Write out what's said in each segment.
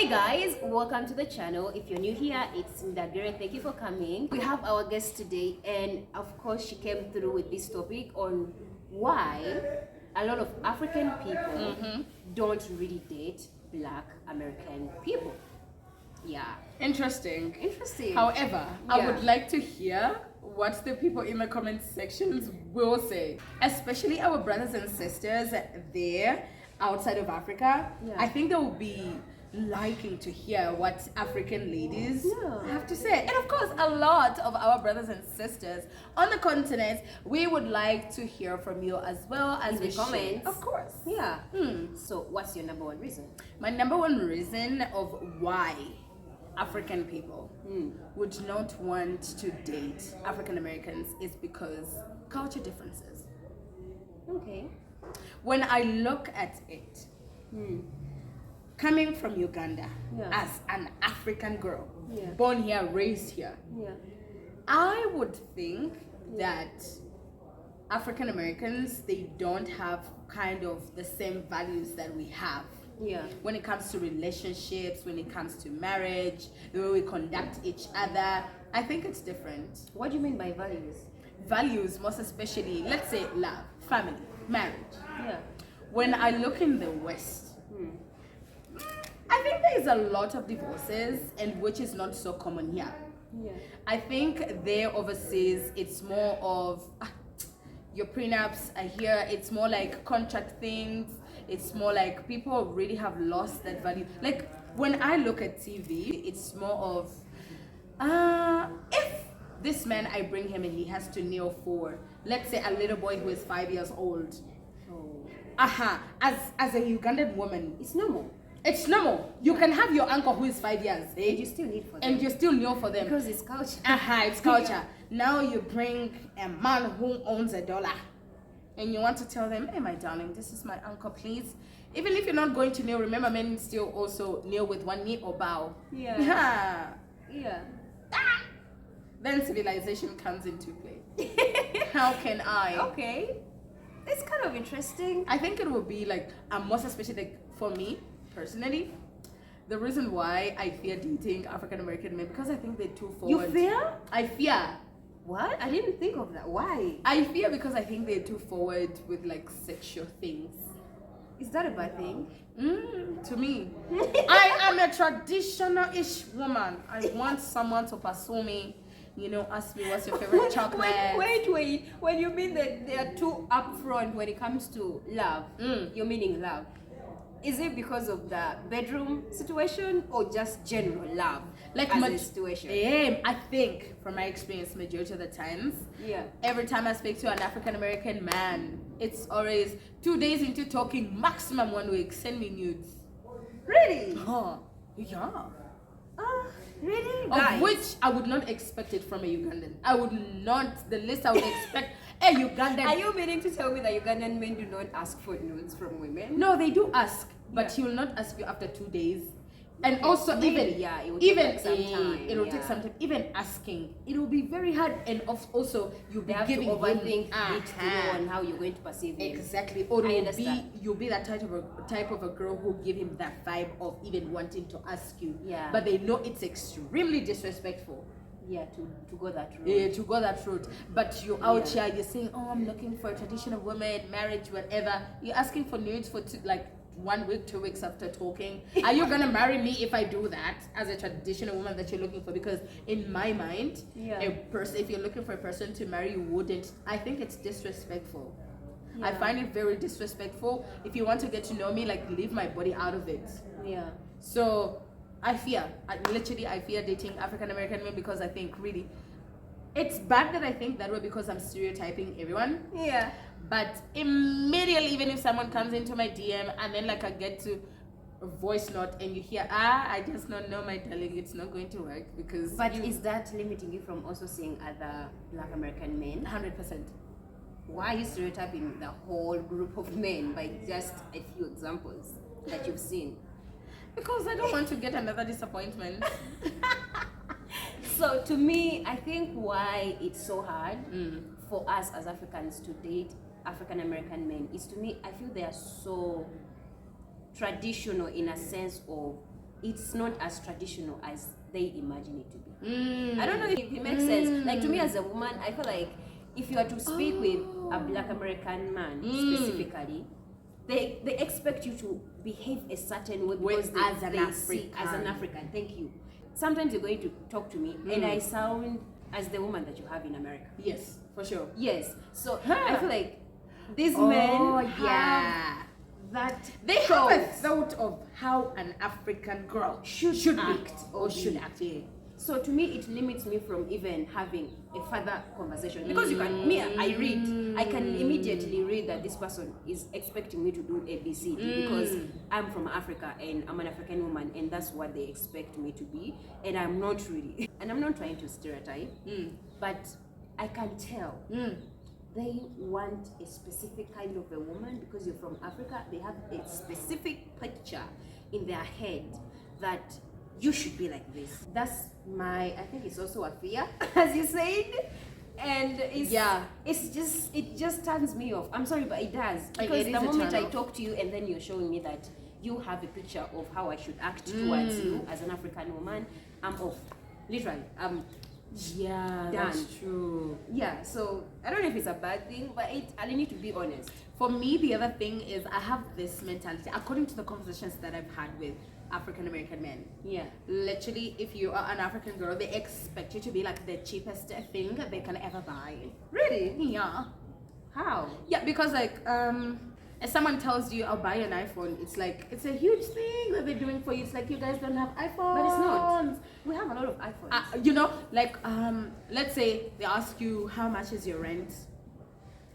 guys, welcome to the channel. If you're new here, it's 𝗙𝗶𝗿𝘀. Thank you for coming. We have our guest today, and of course she came through with this topic on why a lot of African people don't really date Black American people. Yeah. Interesting. However, Yeah. I would like to hear what the people in the comment sections will say, especially our brothers and sisters there outside of Africa. Yeah. I think they will be liking to hear what African ladies have to say. And of course, a lot of our brothers and sisters on the continent, we would like to hear from you as well as In the comments. Of course. Yeah. So what's your number one reason? My number one reason of why African people would not want to date African Americans is because culture differences. Okay. When I look at it, coming from Uganda as an African girl, born here, raised here, I would think that African Americans, they don't have kind of the same values that we have. Yeah. When it comes to relationships, when it comes to marriage, the way we conduct each other, I think it's different. What do you mean by values? Values, most especially, let's say love, family, marriage. Yeah. When I look in the West, I think there's a lot of divorces, and which is not so common here. Yeah. I think there overseas, it's more of your prenups are here. It's more like contract things. It's more like people really have lost that value. Like when I look at TV, it's more of if this man, I bring him and he has to kneel for, let's say, a little boy who is 5 years old. As a Ugandan woman, It's normal. it's normal. You can have your uncle who is 5 years, And you still need for them. and you still kneel for them. Because it's culture. It's culture. Now you bring a man who owns $1 and you want to tell them, hey, my darling, this is my uncle, please. Even if you're not going to kneel, remember, men still also kneel with one knee or bow. Yeah. Yeah. Then civilization comes into play. How can I? Okay. It's kind of interesting. I think it will be like, most especially like for me personally, the reason why I fear dating African American men, because I think they're too You forward. fear? I fear. What? I didn't think of that. Why? I fear because I think they're too forward with like sexual things. Is that a bad thing? To me, I am a traditional-ish woman. I want someone to pursue me, ask me what's your favorite chocolate. Wait. When you mean that they are too upfront when it comes to love, you're meaning love. Is it because of the bedroom situation or just general love? Like as a situation? I think from my experience, majority of the times, every time I speak to an African American man, it's always 2 days into talking, maximum 1 week, send me nudes. Really? Yeah. Really? Of Guys. which I would not expect it from a Ugandan. I would not, the least I would expect a Ugandan. Are you meaning to tell me that Ugandan men do not ask for nudes from women? No, they do ask, but he will not ask you after 2 days. And also Maybe, it will even take some time. It will take some time. Even asking, it will be very hard, and also you'll be They have giving to overthink him, it to know on how you're going to perceive him. Exactly. Or I you'll understand. be that type of a girl who give him that vibe of even wanting to ask you. Yeah. But they know it's extremely disrespectful. Yeah, to go that route. Yeah, to go that route. But you're out here, you're saying, oh, I'm looking for a traditional woman, marriage, whatever. You're asking for nudes for 1 week, 2 weeks after talking. Are you gonna marry me if I do that as a traditional woman that you're looking for? Because in my mind, if you're looking for a person to marry, you wouldn't. I think it's disrespectful. I find it very disrespectful. If you want to get to know me, like, leave my body out of it. Yeah. So I fear dating African American men, because I think really it's bad that I think that way, because I'm stereotyping everyone. Yeah. But immediately, even if someone comes into my DM and then like I get to a voice note and you hear, I just don't know, my darling, it's not going to work, because But is that limiting you from also seeing other Black American men? 100%. Why are you stereotyping the whole group of men by just a few examples that you've seen? Because I don't want to get another disappointment. So to me, I think why it's so hard for us as Africans to date African American men is, to me, I feel they are so traditional in a sense of it's not as traditional as they imagine it to be. I don't know if it makes sense. Like, to me as a woman, I feel like if you are to speak with a Black American man specifically, they expect you to behave a certain way because as an see as an African. Thank you. Sometimes you're going to talk to me and I sound as the woman that you have in America. Yes, for sure. Yes. So I feel like these men have that they have a thought of how an African girl should act or should act. Yeah. So to me, it limits me from even having a further conversation because you can. Me, I can immediately read that this person is expecting me to do A, B, C, D because I'm from Africa and I'm an African woman, and that's what they expect me to be, and I'm not really. And I'm not trying to stereotype, but I can tell. They want a specific kind of a woman because you're from Africa. They have a specific picture in their head that you should be like this. That's I think it's also a fear, as you said. And it just turns me off. I'm sorry, but it does. Because the moment I talk to you and then you're showing me that you have a picture of how I should act towards you as an African woman, I'm off. Literally, Yeah, that's true. Yeah, so I don't know if it's a bad thing, but I need to be honest. For me, the other thing is I have this mentality, according to the conversations that I've had with African American men. Yeah. Literally, if you are an African girl, they expect you to be like the cheapest thing that they can ever buy. Really? Yeah. How? Yeah, because like if someone tells you I'll buy an iPhone, it's like it's a huge thing that they're doing for you. It's like you guys don't have iPhones. But it's not. We have a lot of iPhones. You know, like let's say they ask you how much is your rent,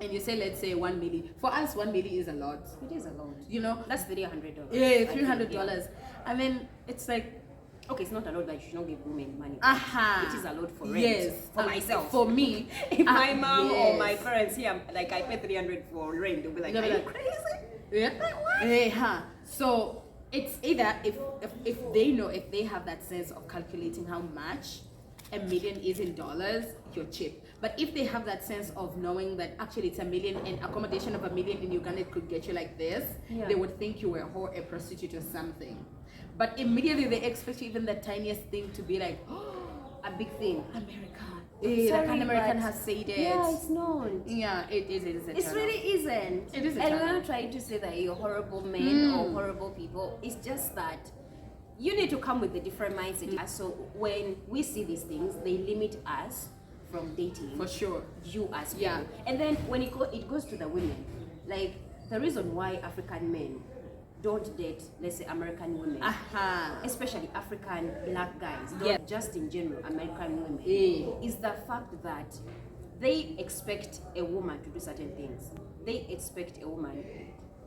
and you say let's say 1 million. For us, 1 million is a lot. It is a lot. You know, that's $300. Yeah, $300. And then it's like, okay, it's not a lot that you should not give women money. It is a lot for rent. Yes, for myself. For me, if my mom or my parents here, like I pay 300 for rent, they'll be like, are you crazy? Yeah. Like what? Yeah. So it's either if they know, if they have that sense of calculating how much $1 million is in dollars, you're cheap. But if they have that sense of knowing that actually it's $1 million and accommodation of $1 million in Uganda could get you like this, they would think you were a whore, a prostitute or something. But immediately they expect you even the tiniest thing to be like, oh, a big thing. America. Sorry, like an American has said it. Yeah, it's not. Yeah, it is. It really isn't. It is. And we're not trying to say that you're horrible men or horrible people. It's just that you need to come with a different mindset. So when we see these things, they limit us from dating. For sure. You as people. Yeah. And then when it goes to the women, like the reason why African men don't date, let's say, American women, especially African black guys, just in general, American women, is the fact that they expect a woman to do certain things. They expect a woman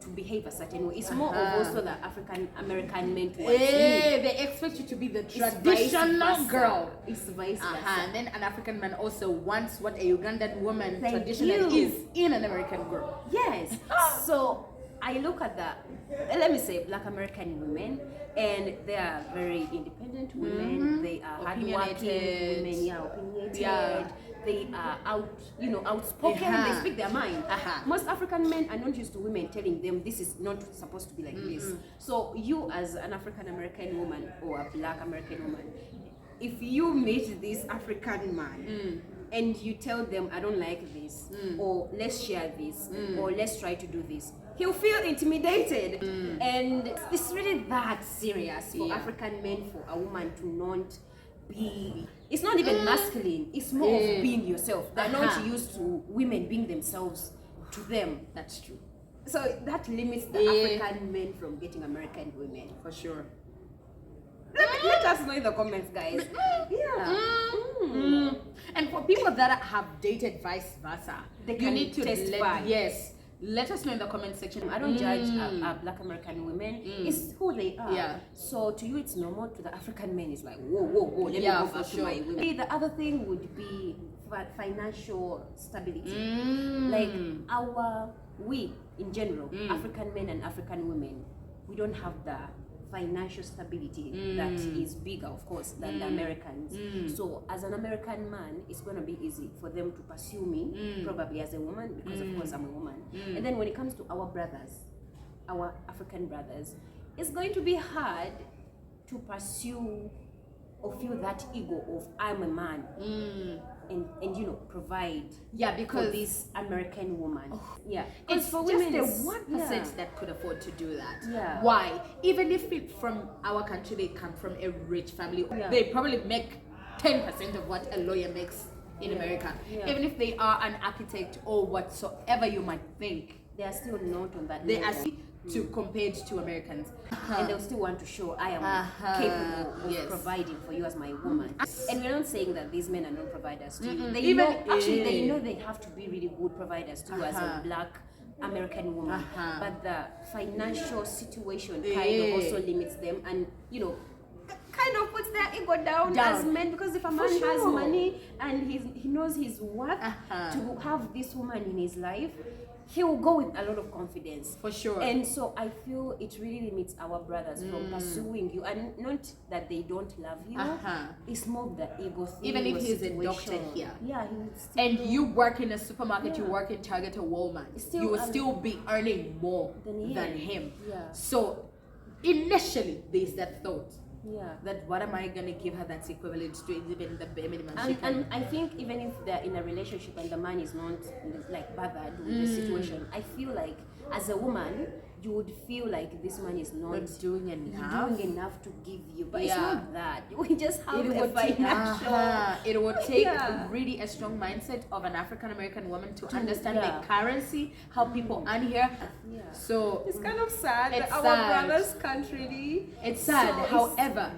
to behave a certain way. It's more of also the African American men towards you. They expect you to be the traditional girl. It's vice versa. And then an African man also wants what a Ugandan woman traditionally is in an American girl. Yes. So I look at let me say, Black American women, and they are very independent women. They are hardworking women, opinionated. They are outspoken. They speak their mind. Most African men are not used to women telling them this is not supposed to be like this. So you, as an African American woman or a Black American woman, if you meet this African man and you tell them I don't like this, or let's share this, or let's try to do this, he'll feel intimidated. And it's really that serious for African men, for a woman to not be, it's not even masculine, it's more of being yourself. They're not used to women being themselves to them. That's true. So that limits the African men from getting American women. For sure. Let us know in the comments, guys. And for people that have dated vice versa, you need to testify. Let us know in the comment section. I don't judge Black American women. It's who they are. So to you, it's normal. To the African men, it's like, whoa. Let me go back to my women. The other thing would be financial stability. Like we in general, African men and African women, we don't have the financial stability that is bigger, of course, than the Americans. So as an American man, it's going to be easy for them to pursue me, probably as a woman, because of course I'm a woman. And then when it comes to our brothers, our African brothers, it's going to be hard to pursue or feel that ego of I'm a man and you know provide because for this American woman. It's for just women the it's- 1% that could afford to do that. Why? Even if from our country they come from a rich family, Yeah. they probably make 10% of what a lawyer makes in America. Even if they are an architect or whatsoever you might think, They are still not on that they level. are compared to Americans. And they'll still want to show I am capable of providing for you as my woman. And we're not saying that these men are not providers to you. They know they have to be really good providers to you as a black American woman. But the financial situation kind of also limits them, and you know, kind of puts their ego down as men, because if a man has money and he knows his worth to have this woman in his life, he will go with a lot of confidence. For sure. And so I feel it really limits our brothers from pursuing you, and not that they don't love you. It's more of the ego thing. Even if he's a doctor here. Yeah, he would still And you work in a supermarket, you work in Target or Walmart, you will still be earning more than him. So initially there's that thought. That what am I gonna give her that's equivalent to even the bare minimum? And I think even if they're in a relationship and the man is not like bothered with the situation, I feel like as a woman you would feel like this man is not doing enough to give you, but it's not that. We just have a financial. It would take really a strong mindset of an African American woman to understand the currency, how people earn here. So it's kind of sad that our brothers can't really. It's sad. However,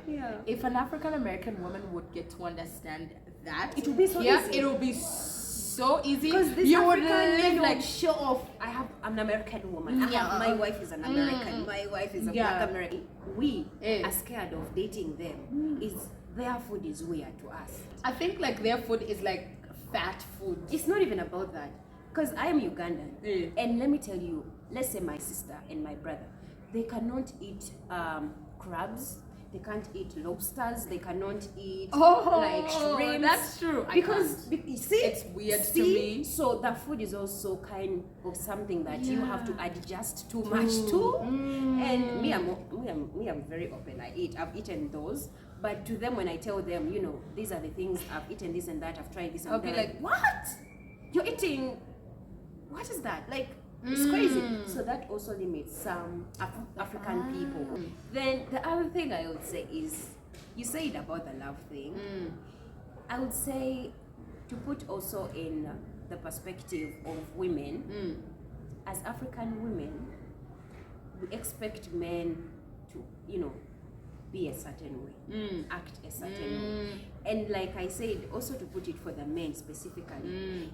if an African American woman would get to understand that, it would be so easy. It would be so easy, because this you would African like show off. I'm an American woman. My wife is an American. My wife is a black American. We are scared of dating them. Is their food is weird to us. I think like their food is like fat food. It's not even about that. Because I am Ugandan, and let me tell you, let's say my sister and my brother, they cannot eat crabs. They can't eat lobsters. They cannot eat like shrimp. That's true. Because see, it's weird to me. So the food is also kind of something that you have to adjust too much to. And me, I'm very open. I've eaten those. But to them, when I tell them, you know, these are the things I've eaten, this and that, I've tried this and that. I'll be like, what? You're eating? What is that? Like. It's crazy. So that also limits some African people. Then the other thing I would say is, you said about the love thing. I would say to put also in the perspective of women, as African women, we expect men to, you know, be a certain way, act a certain way. And like I said, also to put it for the men specifically,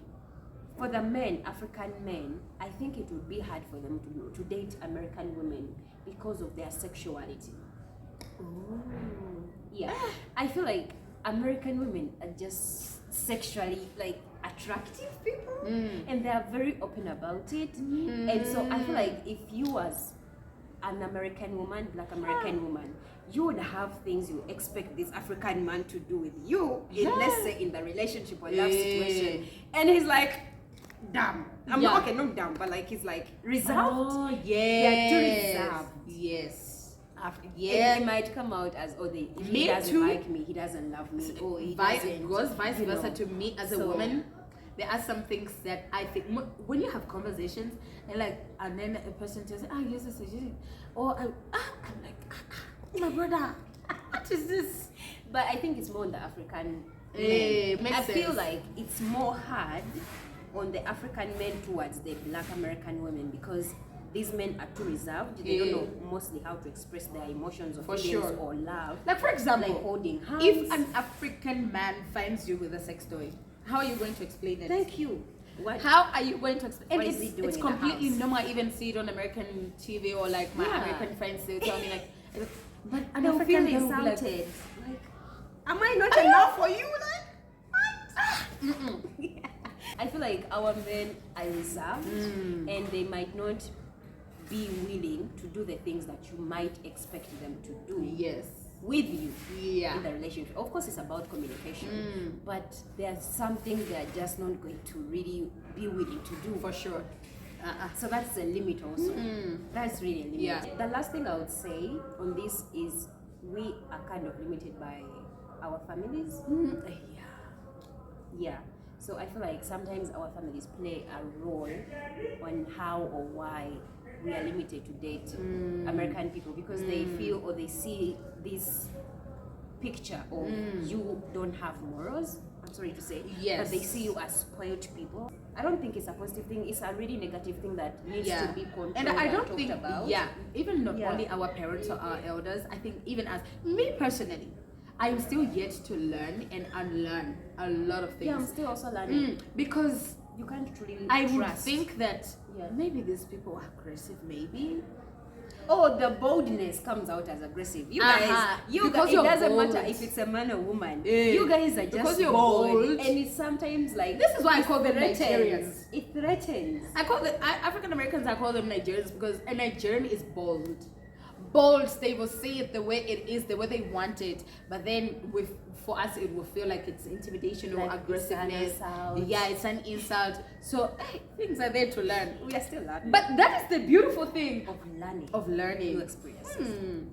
for the men, African men, I think it would be hard for them to date American women because of their sexuality. I feel like American women are just sexually like attractive people, and they are very open about it. And so I feel like if you as an American woman, black American woman, you would have things you expect this African man to do with you, let's say in the relationship or love situation, and he's like, dumb. I'm not okay, not dumb, but like he's like reserved. They're too reserved. It might come out as he doesn't like me, he doesn't love me, or he goes vice versa to me as a woman. There are some things that I think when you have conversations and then a person tells yes, this is or I'm like, my brother, what is this? But I think it's more on the African men. I feel like it's more hard on the African men towards the black American women, because these men are too reserved. They don't know mostly how to express their emotions or feelings or love. Like for example, like holding hands. If an African man finds you with a sex toy, how are you going to explain it? Thank you. How are you going to explain? What is he doing it's completely normal. I even see it on American TV, or like my American friends, they tell me like, but an African feel girl insulted. Like, am I not enough for you? Like, what? I feel like our men are reserved, and they might not be willing to do the things that you might expect them to do with you in the relationship. Of course, it's about communication, but there's something they're just not going to really be willing to do. For sure. So that's a limit also. That's really a limit. The last thing I would say on this is, we are kind of limited by our families. Yeah. So I feel like sometimes our families play a role on how or why we are limited to date American people, because they feel or they see this picture of you don't have morals. I'm sorry to say, but they see you as spoiled people. I don't think it's a positive thing. It's a really negative thing that needs to be controlled and I don't talked think about. even not only our parents or our elders. I think even as me personally, I'm still yet to learn and unlearn a lot of things. Yeah, I'm still also learning because you can't really I would trust. think that maybe these people are aggressive, maybe. Oh, the boldness comes out as aggressive. You guys, Because it doesn't bold. matter if it's a man or woman. You guys are Because just you're bold. bold. And it's sometimes like, This is why I call them threatens. Nigerians. It threatens. I call them African Americans. I call them Nigerians because a Nigerian is bold. Bold, they will say it the way it is, the way they want it. But then for us, it will feel like it's intimidation or aggressiveness. It's an insult. So things are there to learn. We are still learning. But that is the beautiful thing of learning. New New experiences.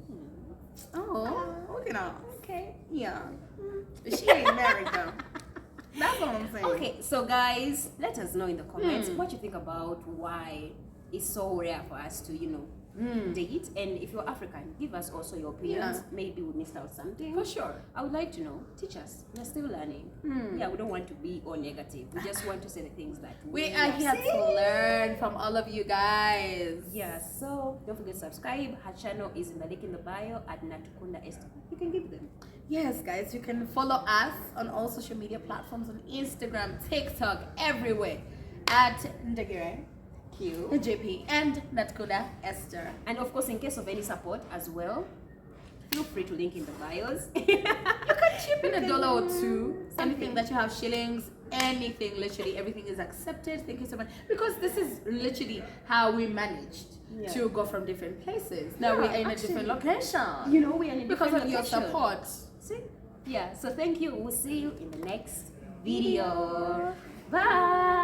Oh, okay now. Okay. Yeah. She ain't married though. That's what I'm saying. Okay, so guys, let us know in the comments what you think about why it's so rare for us to, date. And if you're African, give us also your opinions. Maybe we missed out something. For sure. I would like to know. Teach us. We're still learning. Yeah, we don't want to be all negative. We just want to say the things that We are here to learn from all of you guys. Yeah, so don't forget to subscribe. Her channel is in the link in the bio at 𝗙𝗶𝗿𝗀𝗃. You can give them. Yes, guys, you can follow us on all social media platforms, on Instagram, TikTok, everywhere at 𝗙𝗶𝗿𝗀𝗃 and 𝗙𝗶𝗿𝗀𝗃. And of course, in case of any support as well, feel free to link in the bios. You can chip in $1 or $2. Anything that you have, shillings, anything, literally everything is accepted. Thank you so much, because this is literally how we managed to go from different places. Now we're in a different location. We are in a because different of your location. support. See? Yeah, so thank you. We'll see you in the next video. Bye.